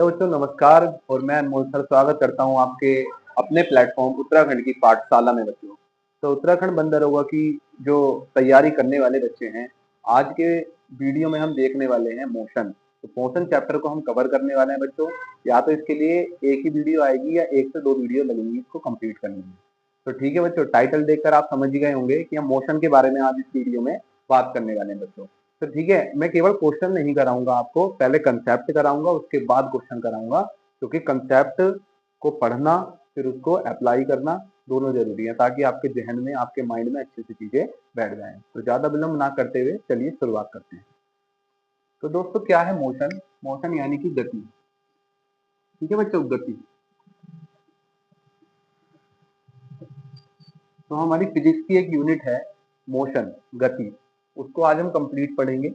तो बच्चों नमस्कार। और मैं अनमोल सर स्वागत करता हूँ आपके अपने प्लेटफॉर्म उत्तराखंड की पाठशाला में बच्चों। तो उत्तराखंड बंद दरोगा की जो तैयारी करने वाले बच्चे हैं, आज के वीडियो में हम देखने वाले हैं मोशन। तो मोशन चैप्टर को हम कवर करने वाले हैं बच्चों। या तो इसके लिए एक ही वीडियो आएगी या 1 से 2 वीडियो लगेंगी इसको कंप्लीट करने में। तो ठीक है बच्चों, टाइटल देखकर आप समझ गए होंगे कि हम मोशन के बारे में आज इस वीडियो में बात करने वाले हैं बच्चों। तो ठीक है, मैं केवल क्वेश्चन नहीं कराऊंगा आपको, पहले कंसेप्ट कराऊंगा उसके बाद क्वेश्चन कराऊंगा, क्योंकि कंसेप्ट को पढ़ना फिर उसको अप्लाई करना दोनों जरूरी है, ताकि आपके जहन में आपके माइंड में अच्छी सी चीजें बैठ जाएं। तो ज्यादा विलंब ना करते हुए चलिए शुरुआत करते हैं। तो दोस्तों क्या है मोशन? मोशन यानी कि गति। ठीक है बच्चों, गति। तो हमारी फिजिक्स की एक यूनिट है मोशन, गति। उसको आज हम कंप्लीट पढ़ेंगे।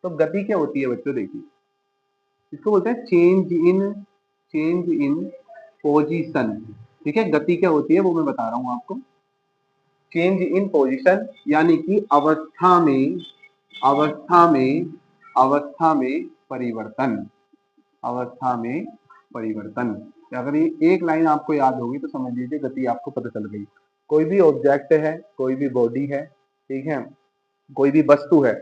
तो गति क्या होती है बच्चों? देखिए, इसको बोलते हैं चेंज इन पोजीशन। ठीक है, गति क्या होती है वो मैं बता रहा हूं आपको। चेंज इन पोजीशन यानी कि अवस्था में अवस्था में परिवर्तन। अवस्था में परिवर्तन। अगर ये एक लाइन आपको याद होगी तो समझ लीजिए गति आपको पता चल गई। कोई भी ऑब्जेक्ट है, कोई भी बॉडी है, ठीक है, कोई भी वस्तु है,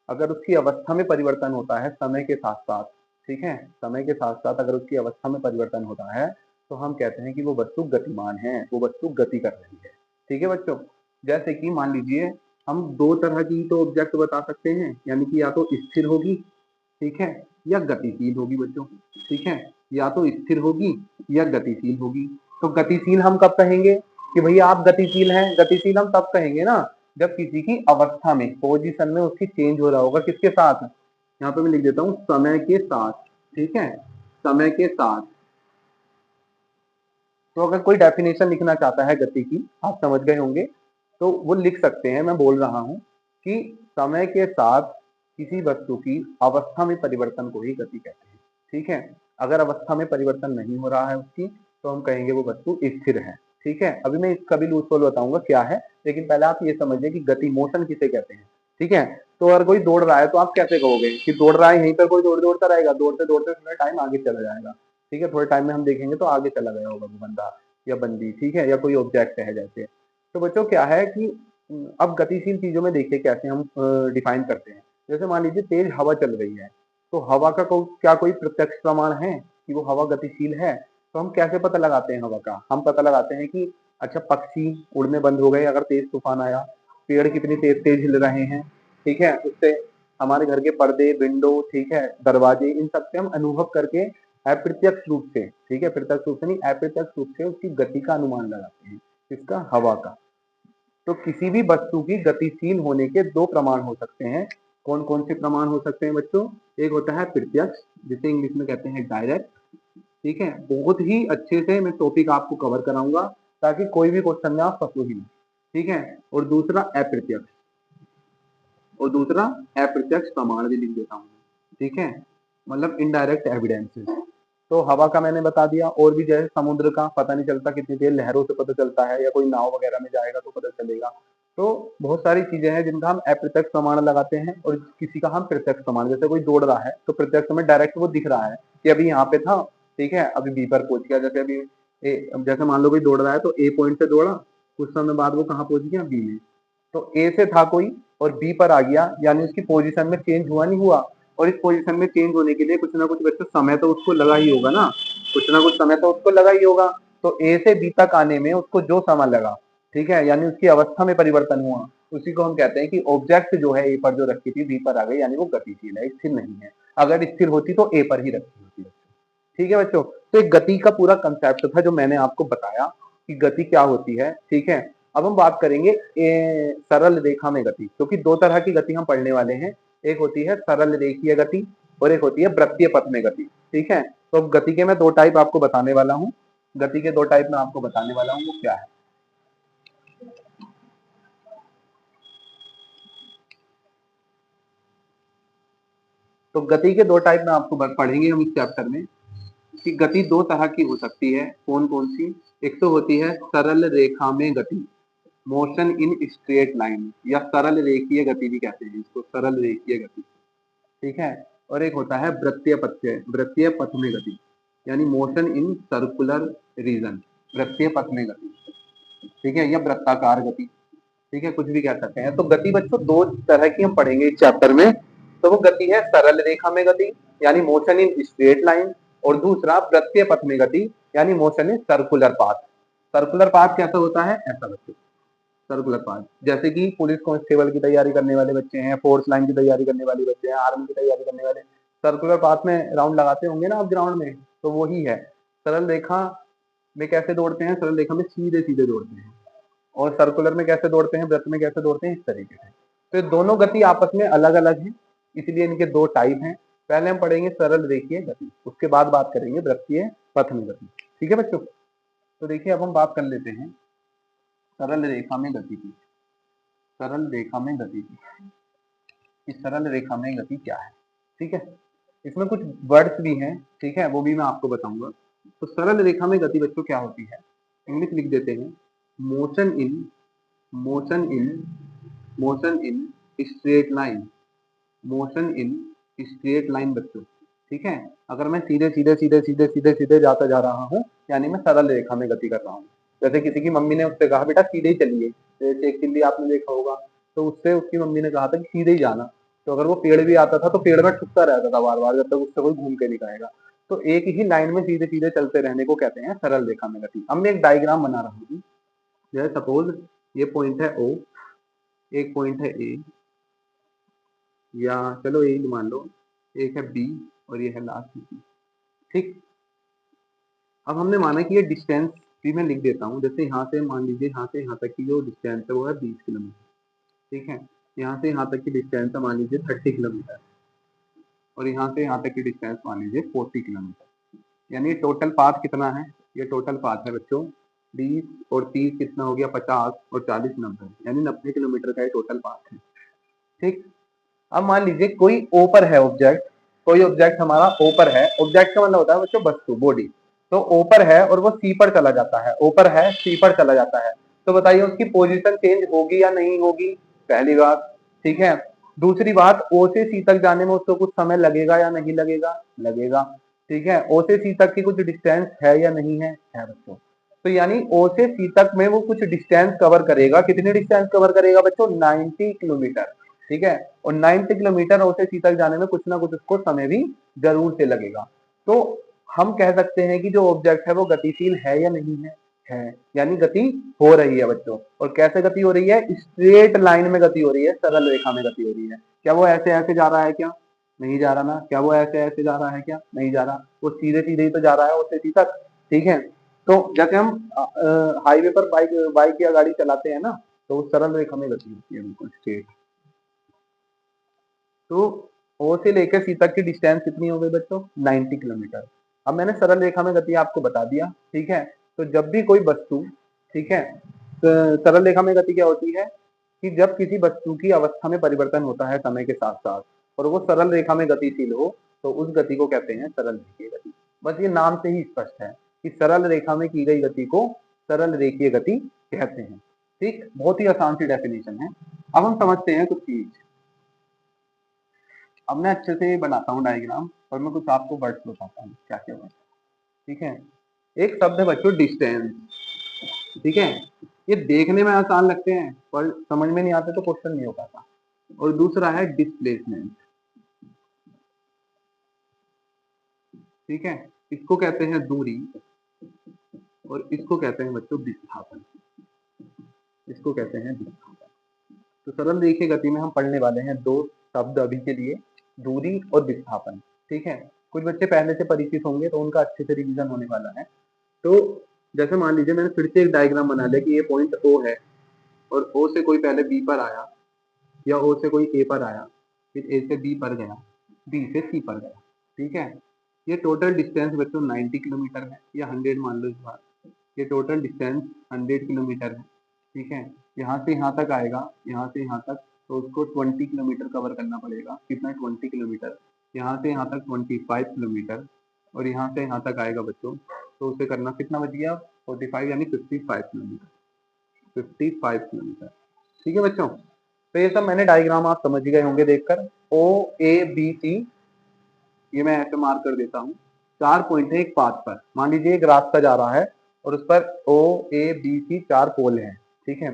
अगर उसकी अवस्था में परिवर्तन होता है समय के साथ साथ, ठीक है, समय के साथ साथ अगर उसकी अवस्था में परिवर्तन होता है तो हम कहते हैं कि वो वस्तु गतिमान है, वो वस्तु गति कर रही है। ठीक है बच्चों, जैसे कि मान लीजिए हम दो तरह की तो ऑब्जेक्ट बता सकते हैं, यानी कि या तो स्थिर होगी, ठीक है, या गतिशील होगी बच्चों। ठीक है, या तो स्थिर होगी या गतिशील होगी। तो गतिशील हम कब कहेंगे कि भैया आप गतिशील हैं? गतिशील हम तब कहेंगे ना जब किसी की अवस्था में, पोजीशन में उसकी चेंज हो रहा होगा। किसके साथ? यहाँ पे मैं लिख देता हूँ समय के साथ। ठीक है, समय के साथ। तो अगर कोई डेफिनेशन लिखना चाहता है गति की, आप समझ गए होंगे, तो वो लिख सकते हैं। मैं बोल रहा हूँ कि समय के साथ किसी वस्तु की अवस्था में परिवर्तन को ही गति कहते हैं। ठीक है, अगर अवस्था में परिवर्तन नहीं हो रहा है उसकी तो हम कहेंगे वो वस्तु स्थिर है। ठीक है, अभी मैं इसका भी लूज सोल बताऊंगा क्या है, लेकिन पहले आप ये समझिए कि गति, मोशन किसे कहते हैं। ठीक है, तो अगर कोई दौड़ रहा है तो आप कैसे कहोगे कि दौड़ रहा है, यहीं पर कोई दौड़ता रहेगा, दौड़ते दौड़ते थोड़ा टाइम आगे चला जाएगा। ठीक है, थोड़े टाइम में हम देखेंगे तो आगे चला गया होगा वो बंदा या बंदी, ठीक है, या कोई ऑब्जेक्ट है जैसे। तो बच्चों क्या है कि अब गतिशील चीजों में देखिए कैसे हम डिफाइन करते हैं। जैसे मान लीजिए तेज हवा चल रही है, तो हवा का क्या कोई प्रत्यक्ष प्रमाण है कि वो हवा गतिशील है? तो हम कैसे पता लगाते हैं हवा का? हम पता लगाते हैं कि अच्छा पक्षी उड़ने बंद हो गए अगर तेज तूफान आया, पेड़ कितनी तेज तेज हिल रहे हैं, ठीक है, उससे हमारे घर के पर्दे, विंडो, ठीक है, दरवाजे, इन सब से हम अनुभव करके अप्रत्यक्ष रूप से, ठीक है, प्रत्यक्ष रूप से नहीं, अप्रत्यक्ष रूप से उसकी गति का अनुमान लगाते हैं। इसका, हवा का। तो किसी भी वस्तु की गतिशील होने के दो प्रमाण हो सकते हैं। कौन कौन से प्रमाण हो सकते हैं बच्चों? एक होता है प्रत्यक्ष, जिसे इंग्लिश में कहते हैं डायरेक्ट। ठीक है, बहुत ही अच्छे से मैं टॉपिक आपको कवर कराऊंगा ताकि कोई भी क्वेश्चन में आप फंसो ही नहीं। ठीक है, और दूसरा अप्रत्यक्ष, और दूसरा अप्रत्यक्ष प्रमाण भी लिख देता हूँ। ठीक है, मतलब इनडायरेक्ट एविडेंसेस। तो हवा का मैंने बता दिया, और भी जैसे समुद्र का पता नहीं चलता कितनी देर, लहरों से पता चलता है, या कोई नाव वगैरह में जाएगा तो पता चलेगा। तो बहुत सारी चीजें हैं जिनका हम अप्रत्यक्ष प्रमाण लगाते हैं, और किसी का हम प्रत्यक्ष प्रमाण। जैसे कोई दौड़ रहा है तो प्रत्यक्ष में डायरेक्ट वो दिख रहा है कि अभी यहाँ पे था, ठीक है, अभी बी पर पहुंच गया। जैसे अभी जैसे मान लो कोई दौड़ रहा है तो ए पॉइंट से दौड़ा, कुछ समय बाद वो कहाँ पहुंच गया? बी में। तो ए से था कोई और बी पर आ गया, यानी उसकी पोजीशन में चेंज हुआ नहीं हुआ? और इस पोजीशन में चेंज होने के लिए कुछ ना कुछ बच्चों समय तो उसको लगा ही होगा ना, कुछ ना कुछ समय तो उसको लगा ही होगा। तो ए से बी तक आने में उसको जो समय लगा, ठीक है, यानी उसकी अवस्था में परिवर्तन हुआ, उसी को हम कहते हैं कि ऑब्जेक्ट जो है ए पर जो रखी थी बी पर आ गई, यानी वो गतिशील है, स्थिर नहीं है। अगर स्थिर होती तो ए पर ही रखी होती। ठीक है बच्चों, तो एक गति का पूरा कंसेप्ट था जो मैंने आपको बताया कि गति क्या होती है। ठीक है, अब हम बात करेंगे सरल रेखा में गति, क्योंकि दो तरह की गति हम पढ़ने वाले हैं। एक होती है सरल रेखीय गति और एक होती है वृत्तीय पथ में गति। ठीक है, तो अब गति के मैं दो टाइप आपको बताने वाला हूँ। गति के दो टाइप मैं आपको बताने वाला हूँ, वो क्या है? तो गति के दो टाइप में आपको पढ़ेंगे हम इस चैप्टर में कि गति दो तरह की हो सकती है। कौन कौन सी? एक तो होती है सरल रेखा में गति, मोशन इन स्ट्रेट लाइन, या सरल रेखीय गति भी कहते हैं इसको, सरल रेखीय गति। ठीक है, और एक होता है वृत्तीय पथ में गति। यानी मोशन इन सर्कुलर रीजन, वृत्तीय पथ में गति, ठीक है, या वृत्ताकार गति, ठीक है, कुछ भी कह सकते हैं। तो गति बच्चों दो तरह की हम पढ़ेंगे इस चैप्टर में। तो वो गति है सरल रेखा में गति, यानी मोशन इन स्ट्रेट लाइन, और दूसरा वृत्तीय पथ में गति, यानी motion in circular path. Circular path कैसा होता है? ऐसा बच्चों, सर्कुलर पाथ जैसे कि पुलिस कांस्टेबल की तैयारी करने वाले बच्चे हैं, फोर्स लाइन की तैयारी करने वाले बच्चे हैं, आर्मी की तैयारी करने वाले, सर्कुलर पाथ में राउंड लगाते होंगे ना आप ग्राउंड में, तो वही है। सरल रेखा में कैसे दौड़ते हैं? सरल रेखा में सीधे सीधे दौड़ते हैं, और सर्कुलर में कैसे दौड़ते हैं, वृत्त में कैसे दौड़ते हैं, इस तरीके से। तो ये दोनों गति आपस में अलग अलग हैं, इसलिए इनके दो टाइप हैं। पहले हम पढ़ेंगे सरल रेखीय गति, उसके बाद बात करेंगे वृत्तीय पथ में गति, ठीक है बच्चों। तो देखिए अब हम बात कर लेते हैं सरल रेखा में गति की। सरल रेखा में गति की, इस सरल रेखा में गति क्या है, ठीक है। इसमें कुछ वर्ड्स भी हैं, ठीक है, वो भी मैं आपको बताऊंगा। तो सरल रेखा में गति बच्चों क्या होती है? इंग्लिश लिख देते हैं, motion in motion in motion in straight line, motion in straight line बच्चों, ठीक है। अगर मैं सीधे सीधे सीधे सीधे सीधे सीधे जाता जा रहा हूँ, यानी मैं सरल रेखा में गति कर रहा हूँ। जैसे किसी की मम्मी ने उससे कहा बेटा सीधे ही चलिए, जैसे एक चिल्ली आपने देखा होगा, तो उससे उसकी मम्मी ने कहा था कि सीधे ही जाना। तो अगर वो पेड़ भी आता था तो पेड़ में ठुकता रहता था बार बार, जब तक उससे कोई घूम के नहीं खाएगा। तो एक ही लाइन में सीधे सीधे चलते रहने को कहते हैं सरल रेखा में गति। अब मैं एक डायग्राम बना रहा हूँ, जैसे सपोज ये पॉइंट है ओ, एक पॉइंट है ए, या चलो ए मान लो, एक है बी, और ये है लास्ट सी, ठीक। अब हमने माना कि ये डिस्टेंस भी मैं लिख देता हूँ, जैसे यहाँ से मान लीजिए यहाँ से यहाँ तक की जो डिस्टेंस है वो है 20 किलोमीटर, ठीक है। यहाँ से यहाँ तक की डिस्टेंस है मान लीजिए 30 किलोमीटर, और यहाँ से यहाँ तक की डिस्टेंस मान लीजिए 40 किलोमीटर। यानी टोटल पाथ कितना है? ये टोटल पाथ है बच्चों 20 और 30 कितना हो गया 50, और 40 90, यानी 90 किलोमीटर का ये टोटल पाथ है, ठीक। अब मान लीजिए कोई ऊपर है ऑब्जेक्ट, कोई ऑब्जेक्ट हमारा ऊपर है। ऑब्जेक्ट का मतलब होता है बच्चों वस्तु, बॉडी। तो ऊपर है और वो सी पर चला जाता है, ऊपर है सी पर चला जाता है। तो बताइए उसकी पोजीशन चेंज होगी या नहीं होगी? पहली बात, ठीक है। दूसरी बात, ओ से सी तक जाने में उसको कुछ समय लगेगा या नहीं लगेगा? लगेगा, ठीक है। ओ से सी तक की कुछ डिस्टेंस है या नहीं है? है बच्चों। तो यानी ओ से सी तक में वो कुछ डिस्टेंस कवर करेगा। कितनी डिस्टेंस कवर करेगा बच्चों? 90 किलोमीटर, ठीक है। और 90 किलोमीटर ओ से सी तक जाने में कुछ ना कुछ उसको समय भी जरूर से लगेगा। तो हम कह सकते हैं कि जो ऑब्जेक्ट है वो गतिशील है या नहीं है? है, यानी गति हो रही है बच्चों। और कैसे गति हो रही है? स्ट्रेट लाइन में गति हो रही है, सरल रेखा में गति हो रही है। क्या वो ऐसे ऐसे जा रहा है? क्या नहीं जा रहा ना। क्या वो ऐसे ऐसे जा रहा है? क्या नहीं जा रहा। वो सीधे सीधे ही तो जा रहा है ओ से सी तक, ठीक है। तो जैसे हम हाईवे पर बाइक बाइक या गाड़ी चलाते हैं ना, तो वो सरल रेखा में गति होती है, बिल्कुल स्ट्रेट। तो ओ से लेकर सी तक की डिस्टेंस कितनी हो गई बच्चों? 90 किलोमीटर। अब मैंने सरल रेखा में गति आपको बता दिया, ठीक है। तो जब भी कोई वस्तु, ठीक है, तो सरल रेखा में गति क्या होती है कि जब किसी वस्तु की अवस्था में परिवर्तन होता है समय के साथ साथ, और वो सरल रेखा में गतिशील हो, तो उस गति को कहते हैं सरल रेखीय गति। बस ये नाम से ही स्पष्ट है कि सरल रेखा में की गई गति को सरल रेखीय गति कहते हैं, ठीक। बहुत ही आसान सी डेफिनेशन है। अब हम समझते हैं कुछ चीज। अब मैं अच्छे से बनाता हूँ डायग्राम, और मैं कुछ आपको वर्ड्स बताता हूँ क्या क्या वर्ड, ठीक है। एक शब्द है बच्चों डिस्टेंस, ठीक है। ये देखने में आसान लगते हैं पर समझ में नहीं आते तो क्वेश्चन नहीं हो पाता। और दूसरा है डिस्प्लेसमेंट, ठीक है। इसको कहते हैं दूरी, और इसको कहते हैं बच्चों विस्थापन, इसको कहते हैं विस्थापन। तो सरल रेखीय गति में हम पढ़ने वाले हैं दो शब्द अभी के लिए, दूरी और विस्थापन, ठीक है। कुछ बच्चे पहले से परिचित होंगे तो उनका अच्छे से रिवीजन होने वाला है। तो जैसे मान लीजिए मैंने फिर से एक डायग्राम बना लिया कि ये पॉइंट ओ है, और ओ से कोई पहले बी पर आया, या ओ से कोई ए पर आया, फिर ए से बी पर गया, बी से सी पर गया, ठीक है। ये टोटल डिस्टेंस बच्चों 90 किलोमीटर है, या 100 मान लो इस बार। ये टोटल डिस्टेंस 100 किलोमीटर है, ठीक है। यहाँ से यहाँ तक आएगा, यहाँ से यहाँ तक, तो उसको 20 किलोमीटर कवर करना पड़ेगा। कितना? 20 किलोमीटर। यहाँ से यहाँ तक 25 किलोमीटर, और यहाँ से यहाँ तक आएगा बच्चों, तो उसे करना कितना बच गया? 45, यानी 55 किलोमीटर, 55 किलोमीटर, ठीक है बच्चों। तो ये सब मैंने डायग्राम आप समझ गए होंगे देखकर। ओ ए बी सी, ये मैं ऐसे मार्क कर देता हूँ, 4 पॉइंट है एक पाथ पर। मान लीजिए एक रास्ता जा रहा है और उस पर ओ ए बी सी 4 पोल हैं, ठीक है।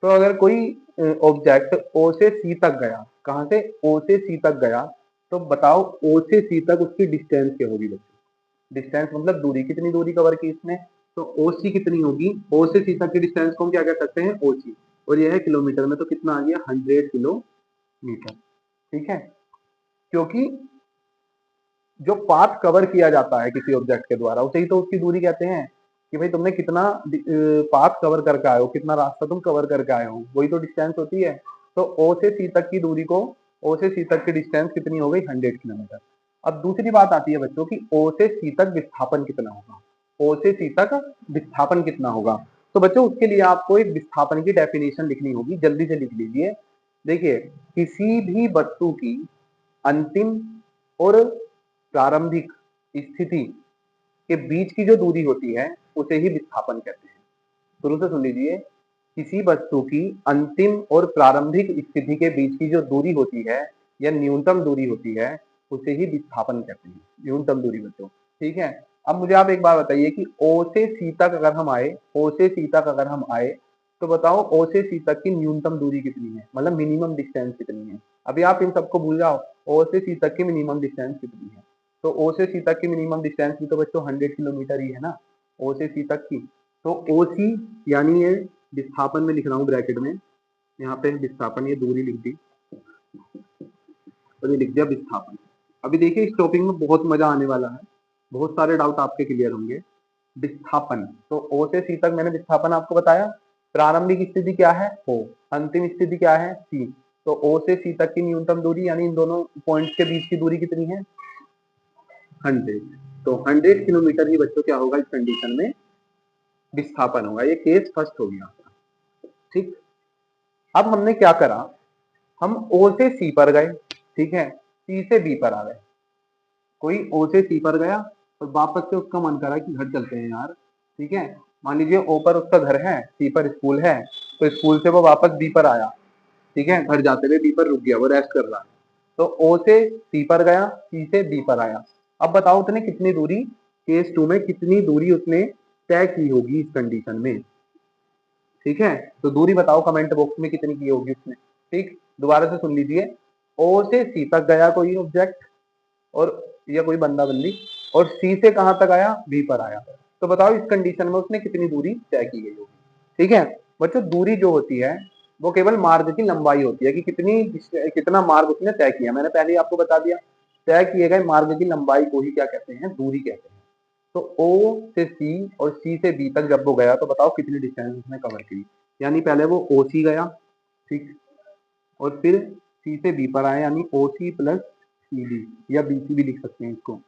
तो अगर कोई ऑब्जेक्ट ओ से सी तक गया, कहां से, ओ से सी तक गया, तो बताओ ओ से सी तक उसकी डिस्टेंस क्या होगी बच्चों। डिस्टेंस मतलब दूरी, कितनी दूरी कवर की इसने, तो ओ सी कितनी होगी, ओ से सी तक की डिस्टेंस को हम क्या कह सकते हैं, ओ सी, और यह है किलोमीटर में, तो कितना आ गया 100 किलोमीटर, ठीक है। क्योंकि जो पाथ कवर किया जाता है किसी ऑब्जेक्ट के द्वारा, उसे ही तो उसकी दूरी कहते हैं, कि भाई तुमने कितना पाथ कवर करके आए हो, कितना रास्ता तुम कवर करके आए हो, वही तो डिस्टेंस होती है। तो ओ से सी तक की दूरी को, ओ से सी तक की डिस्टेंस कितनी हो गई 100 किलोमीटर। अब दूसरी बात आती है बच्चों की ओ से सी तक विस्थापन कितना होगा, ओ से सी तक विस्थापन कितना होगा। तो बच्चों उसके लिए आपको एक विस्थापन की डेफिनेशन लिखनी होगी, जल्दी से लिख लीजिए। देखिए, किसी भी वस्तु की अंतिम और प्रारंभिक स्थिति के बीच की जो दूरी होती है उसे ही विस्थापन कहते हैं। शुरू से सुन लीजिए, किसी वस्तु की अंतिम और प्रारंभिक स्थिति के बीच की जो दूरी होती है या न्यूनतम दूरी होती है उसे ही विस्थापन कहते हैं, न्यूनतम दूरी बच्चों, ठीक है। अब मुझे आप एक बात बताइए कि ओ से सी तक अगर हम आए, ओ से सी तक अगर हम आए, तो बताओ ओ से सी तक की न्यूनतम दूरी कितनी है, मतलब मिनिमम डिस्टेंस कितनी है। अभी आप इन सबको भूल जाओ, ओ से सी तक की मिनिमम डिस्टेंस कितनी है। तो ओ से सी तक की मिनिमम डिस्टेंस भी तो बच्चों 100 किलोमीटर ही है ना, ओ से सी तक की। तो ओ सी यानी ये विस्थापन में लिख रहा हूँ ब्रैकेट में, यहाँ पे विस्थापन, ये दूरी लिख दी और ये लिख दिया विस्थापन। अभी देखिए इस टॉपिक में बहुत मजा आने वाला है, बहुत सारे डाउट आपके क्लियर होंगे। विस्थापन, तो ओ से सी तक मैंने विस्थापन आपको बताया। प्रारंभिक स्थिति क्या है, ओ, अंतिम स्थिति क्या है, सी। तो ओ से सी तक की न्यूनतम दूरी यानी इन दोनों पॉइंट्स के बीच की दूरी कितनी है, 100। तो 100 किलोमीटर ही बच्चों क्या होगा इस कंडीशन में विस्थापन होगा। ये केस फर्स्ट हो गया, ठीक। अब हमने क्या करा, हम ओ से सी पर गए, ठीक है, सी से बी पर आ गए। कोई ओ से सी पर गया और वापस से उसका मन करा कि घर चलते हैं यार, ठीक है। मान लीजिए ओ पर उसका घर है, सी पर स्कूल है, तो स्कूल से वो वापस बी पर आया, ठीक है, घर जाते हुए बी पर रुक गया, वो रेस्ट कर रहा है। तो ओ से सी पर गया, सी से बी पर आया। अब बताओ उसने कितनी दूरी, केस 2 में कितनी दूरी उसने तय की होगी इस कंडीशन में, ठीक है। तो दूरी बताओ कमेंट बॉक्स में कितनी की होगी उसने, ठीक। दोबारा से सुन लीजिए, ओ से सी तक गया कोई ऑब्जेक्ट और या कोई बंदा बंदी, और सी से कहां तक आया, बी पर आया। तो बताओ इस कंडीशन में उसने कितनी दूरी तय की गई होगी, ठीक है। बच्चों दूरी जो होती है वो केवल मार्ग की लंबाई होती है, कि कितना मार्ग उसने तय किया। मैंने पहले ही आपको बता दिया, तय किए गए मार्ग की लंबाई को ही क्या कहते हैं, दूरी कहते हैं। तो ओ से सी और सी से बी तक जब वो गया तो बताओ कितनी डिस्टेंस उसने कवर की। यानी पहले वो ओ सी गया, ठीक, और फिर सी से बी पर आया, यानी ओ सी प्लस सी बी, या बी सी भी लिख सकते हैं इसको।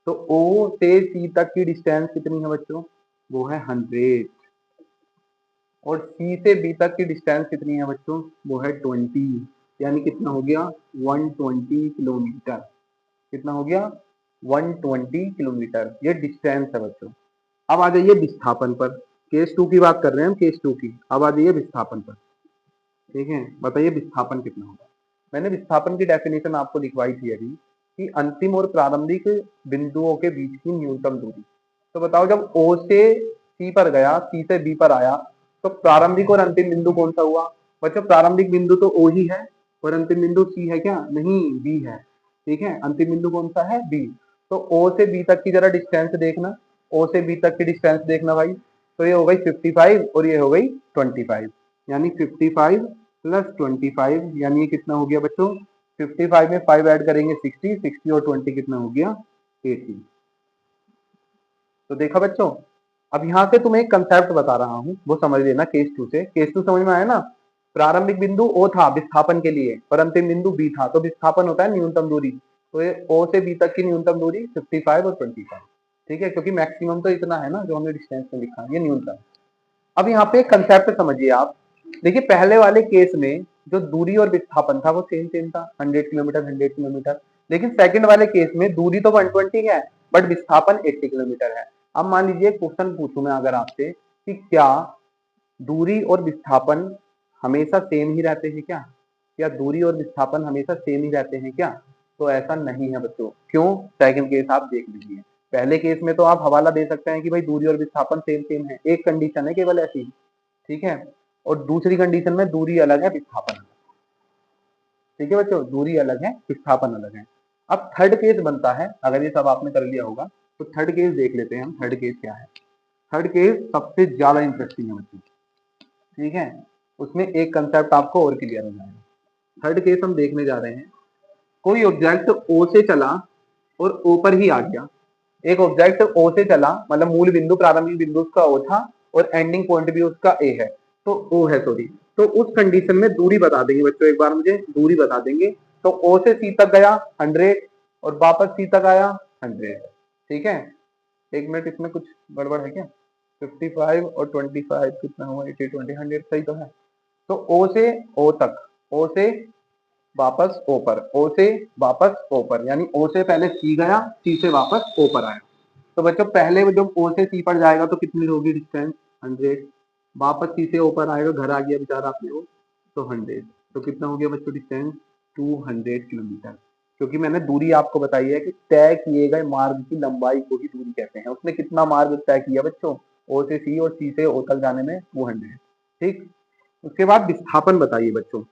तो ओ से सी तक की डिस्टेंस कितनी है बच्चों, वो है 100, और सी से बी तक की डिस्टेंस कितनी है बच्चों, वो है 20, यानी कितना हो गया 120 किलोमीटर। कितना हो गया 120 किलोमीटर, ये डिस्टेंस है बच्चों। अब आ जाइए विस्थापन पर, केस 2 की बात कर रहे हैं हम, केस 2 की। अब आ जाइए विस्थापन पर, ठीक है। बताइए विस्थापन कितना होगा। मैंने विस्थापन की डेफिनेशन आपको लिखवाई थी अभी, कि अंतिम और प्रारंभिक बिंदुओं के बीच की न्यूनतम दूरी। तो बताओ जब ओ से सी पर गया, सी से बी पर आया, तो प्रारंभिक और अंतिम बिंदु कौन सा हुआ बच्चों, प्रारंभिक बिंदु तो ओ ही है, और अंतिम बिंदु सी है क्या, नहीं, बी है, ठीक है। अंतिम बिंदु कौन सा है, बी। तो ओ से बी तक की जरा डिस्टेंस देखना, ओ से बी तक की डिस्टेंस देखना भाई। तो ये हो गई 55 और ये हो गई 25, यानी 55 प्लस 25, यानी ये कितना हो गया बच्चों, 55 में 5 ऐड करेंगे 60, 60 और 20 कितना हो गया 80। तो देखा बच्चों, अब यहाँ से तुम्हें एक कंसेप्ट बता रहा हूँ, वो समझ लेना केस 2 से। केस 2 समझ में आया ना, प्रारंभिक बिंदु ओ था विस्थापन के लिए और अंतिम बिंदु बी था, तो विस्थापन होता है न्यूनतम दूरी। तो ये ओ से बी तक की न्यूनतम दूरी 55 और 25, ठीक है, क्योंकि मैक्सिमम तो इतना है ना जो हमने डिस्टेंस में लिखा है, ये न्यूनतम। अब यहाँ पे कंसेप्ट समझिए आप। देखिए पहले वाले केस में जो दूरी और विस्थापन था वो सेम सेम था, 100 किलोमीटर 100 किलोमीटर। लेकिन सेकंड वाले केस में दूरी तो 120 है बट विस्थापन 80 किलोमीटर है। अब मान लीजिए क्वेश्चन पूछूं मैं अगर आपसे कि क्या दूरी और विस्थापन हमेशा सेम ही रहते हैं क्या, या दूरी और विस्थापन हमेशा सेम ही रहते हैं क्या। तो ऐसा नहीं है बच्चों। क्यों, सेकंड केस आप देख लीजिए। पहले केस में तो आप हवाला दे सकते हैं कि भाई दूरी और विस्थापन सेम सेम है, एक कंडीशन है केवल ऐसी, ठीक है। और दूसरी कंडीशन में दूरी अलग है, विस्थापन अलग। ठीक है बच्चों, दूरी अलग है, विस्थापन अलग है। अब थर्ड केस बनता है, अगर ये सब आपने कर लिया होगा तो थर्ड केस देख लेते हैं हम। थर्ड केस क्या है? थर्ड केस सबसे ज्यादा इंटरेस्टिंग है बच्चों, ठीक है। उसमें एक कंसेप्ट आपको और क्लियर हो जाएगा। थर्ड केस हम देखने जा रहे हैं, कोई ऑब्जेक्ट ओ से चला और ओ पर ही आ गया। एक ऑब्जेक्ट ओ से चला, मतलब मूल बिंदु, प्रारंभिक बिंदु उसका ओ था और एंडिंग पॉइंट भी उसका ए है, तो ओ है सॉरी। तो उस कंडीशन में दूरी बता देंगे बच्चों, एक बार मुझे दूरी बता देंगे। तो ओ से सी तक गया 100 और वापस सी तक आया 100, ठीक है। एक मिनट, इसमें कुछ गड़बड़ है क्या? 55 और 25 कितना हुआ? 80 20 100 सही तो है। तो ओ से ओ तक, ओ से वापस ओ पर, ओ से वापस ओ पर, यानी ओ से पहले सी गया, सी से वापस ओ पर आया। तो बच्चों पहले जब ओ से सी पर जाएगा तो कितनी होगी डिस्टेंस? 100। वापस सी से ओ पर आएगा, घर आ गया बेचारा अपने वो, तो 100। तो कितना हो गया बच्चों डिस्टेंस? 200 किलोमीटर। क्योंकि मैंने दूरी आपको बताई है कि तय किए गए मार्ग की लंबाई को ही दूरी कहते हैं। उसने कितना मार्ग तय किया बच्चों? ओ से सी और सी से ओ तक जाने में 200, ठीक। उसके बाद विस्थापन बताइए बच्चों,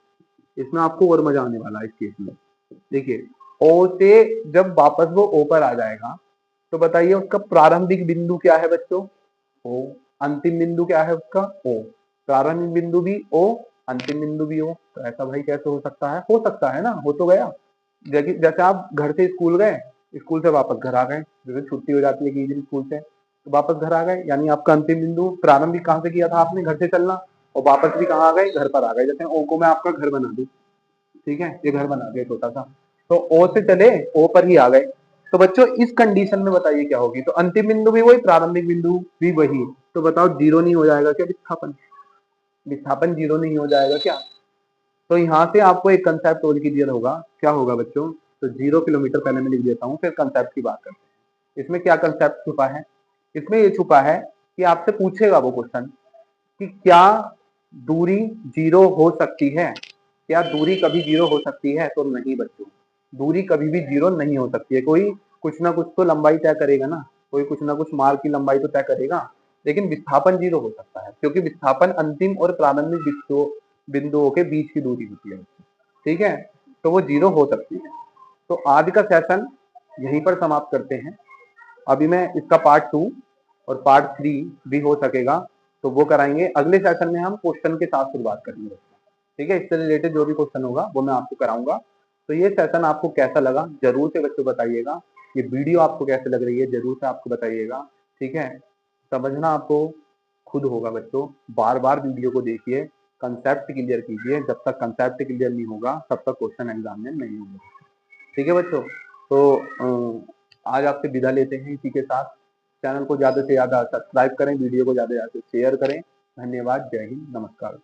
इसमें आपको और मजा आने वाला है इस केस में। देखिए, ओ से जब वापस वो ओ पर आ जाएगा तो बताइए उसका प्रारंभिक बिंदु क्या है बच्चों? ओ। अंतिम बिंदु क्या है उसका? ओ। प्रारंभिक बिंदु भी ओ, अंतिम बिंदु भी ओ। तो ऐसा भाई कैसे हो सकता है? हो सकता है ना, हो तो गया। जैसे आप घर से स्कूल गए, स्कूल से वापस घर आ गए, जैसे छुट्टी हो जाती है कि दिन स्कूल से, तो वापस घर आ गए, यानी आपका अंतिम बिंदु प्रारंभिक कहाँ से किया था आपने? घर से चलना, और वापस भी कहाँ आ गए? घर पर आ गए। जैसे ओ को मैं आपका घर बना दूं, ठीक है, ये घर बना दिया छोटा सा, तो ओ से चले ओ पर ही आ गए। तो बच्चों इस कंडीशन में बताइए क्या होगी? तो अंतिम बिंदु भी वही, प्रारंभिक बिंदु भी वही, तो बताओ जीरो नहीं हो जाएगा क्या विस्थापन? विस्थापन जीरो नहीं हो जाएगा क्या? तो यहाँ से आपको एक कंसेप्ट और क्लियर होगा, क्या होगा बच्चों? तो 0 किलोमीटर पहले मैं लिख देता हूँ, फिर कंसेप्ट की बात करते हैं। इसमें क्या कंसेप्ट छुपा है? इसमें ये छुपा है कि आपसे पूछेगा वो क्वेश्चन कि क्या दूरी जीरो हो सकती है? क्या दूरी कभी जीरो हो सकती है? तो नहीं बच्चों, दूरी कभी भी जीरो नहीं हो सकती है। कोई कुछ ना कुछ तो लंबाई तय करेगा ना, कोई कुछ ना कुछ मार्ग की लंबाई तो तय करेगा। लेकिन विस्थापन जीरो हो सकता है, क्योंकि विस्थापन अंतिम और प्रारंभिक बिंदुओं के बीच की दूरी होती है, ठीक है। तो वो जीरो हो सकती है। तो आज का सेशन यहीं पर समाप्त करते हैं। अभी मैं इसका पार्ट 2 और पार्ट 3 भी हो सकेगा तो वो कराएंगे अगले सेशन में। हम क्वेश्चन के साथ शुरुआत करेंगे, ठीक है। इससे रिलेटेड जो भी क्वेश्चन होगा वो मैं आपको कराऊंगा। तो ये सेशन आपको कैसा लगा जरूर से बच्चों बताइएगा। ये वीडियो आपको कैसे लग रही है जरूर से आपको बताइएगा, ठीक है। समझना आपको खुद होगा बच्चों, बार बार वीडियो को देखिए, कंसेप्ट क्लियर कीजिए। जब तक कंसेप्ट क्लियर नहीं होगा तब तक क्वेश्चन एग्जाम में नहीं होगा, ठीक है बच्चों। तो आज आपसे विदा लेते हैं इसी के साथ। चैनल को ज्यादा से ज्यादा सब्सक्राइब करें, वीडियो को ज्यादा से ज्यादा शेयर करें। धन्यवाद, जय हिंद, नमस्कार।